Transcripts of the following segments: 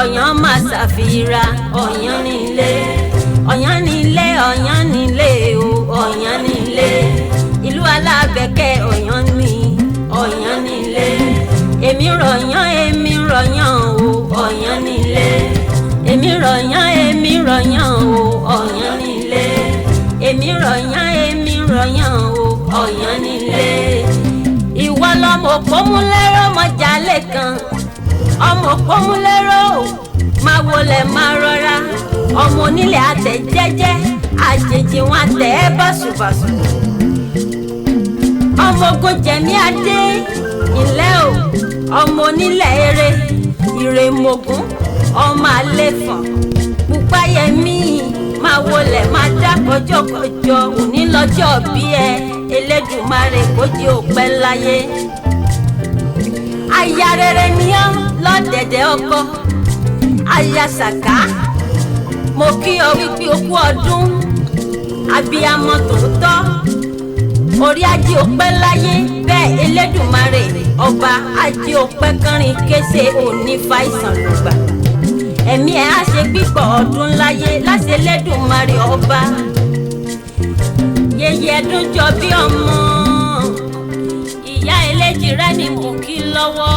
Ọ̀yàn máa ṣàfihàn Ọ̀yàn nílé Ọ̀yàn nílé Ọ̀yàn nílé o Ọ̀yàn nílé ìlú alábẹ̀kẹ́ Ọ̀yàn ní Ọ̀yàn nílé èmi rọ̀yàn o Ọ̀yàn nílé èmi rọ̀yàn o Ọ̀yàn nílé èmi rọ̀yàn o Ọ̀yàn nílé ìwọ lọmọ òpómúlérò mọ̀jálẹ̀ kan ọmọ òpómúlérò máa wọlé máa rọra ọmọ onílẹ̀ àtẹ̀ jẹ́jẹ́ àjèjì wọn àtẹ̀ báṣubàṣu ọmọ ogun jẹ̀mí adé ilẹ̀ o ọmọ onílẹ̀ eré ìrèmọ̀gún ọmọ àlefọ̀n Púpáyẹmí máa wọlé máa dá kọjọkọjọ òní lọ́jọ́ bí ẹ Elédùmarè kó jí ó pẹ́ láyé aya rere ni ọ́ lọ́dẹ̀dẹ̀ ọkọ aya Sàká mo kí ọ wípé o kú ọdún abiyamọ tòótọ́ orí ajé ó pẹ́ láyé bẹ́ẹ̀ Elédùmarè ọba ajé ó pẹ́ kánrin kése òní fàìsàn lùgbà ẹ̀mí ẹ̀ á ṣe pípọ̀ ọdún láyé láṣẹ Elédùmarè ọba yèyé ẹdún jọ bí ọmọ ìyá eléjì rẹ ni mo kí lọ́wọ́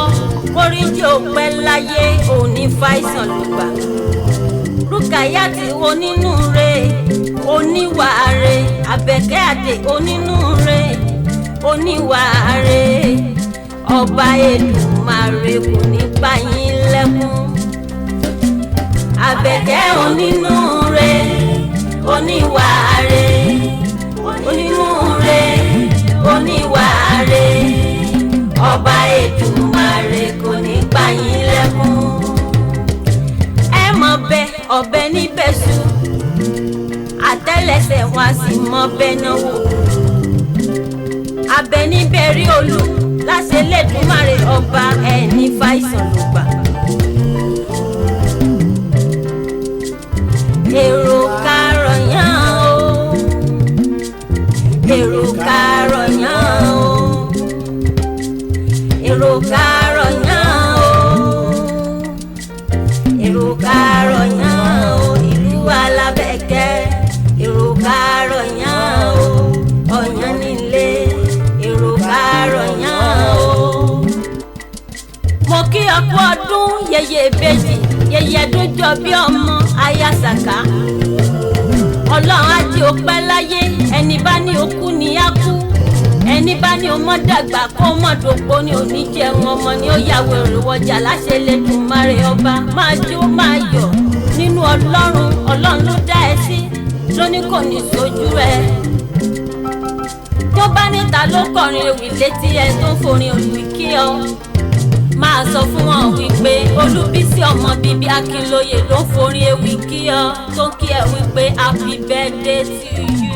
kórìjì ó pẹ́ láyé òní fàìsàn lùgbà Rúkàyátì onínúure oníwàre Àbẹ̀kẹ́ Àdè onínúure oníwàre ọba Èdùmàrè kò ní pa yín lẹ́kún Àbẹ̀kẹ́ onínúure oníwàre onínúure oníwàre ọba Èdùmàrè kò ní pa yín lẹ́kún ẹ mọ̀ bẹ́ ọ̀bẹ níbẹ̀ sùn àtẹ́lẹsẹ̀ wọn sì mọ bẹ́ẹ̀ náwó abẹ níbẹ̀ rí olú láṣẹ Elédùmarè ọba ẹni fàìsàn ló gbà. èrò karọ̀yàn o èrò karọ̀yàn o èrò karọ̀yàn o èrò karọ̀yàn o ìlú alábẹ̀kẹ́ èrò karọ̀yàn o Ọ̀yàn nílé èrò karọ̀yàn o. mo kí ọ kú ọdún yèyé ìbejì yèyé dújọ bí ọmọ aya Sàká Ọlọ́run á jí ó pẹ́ láyé ẹni bá ní okú ni á kú ẹni bá ní o mọ́ dàgbà kó mọ́ dòpó ni òní jẹun ọmọ ni ó yàwó èrò wọjà láṣẹ Elédùmarè ọba máa jó máa yọ̀ nínú Ọlọ́run ló dá ẹ sí lóní kò ní sójú ẹ tó bá níta ló kọrin ewì létí ẹ tó forin òwì kí ọ máa sọ fún wọn wípé Olúbísí ọmọ bíbí Akínlóye ló forin ewì kí ọ tó kí ẹ wípé happy birthday to you.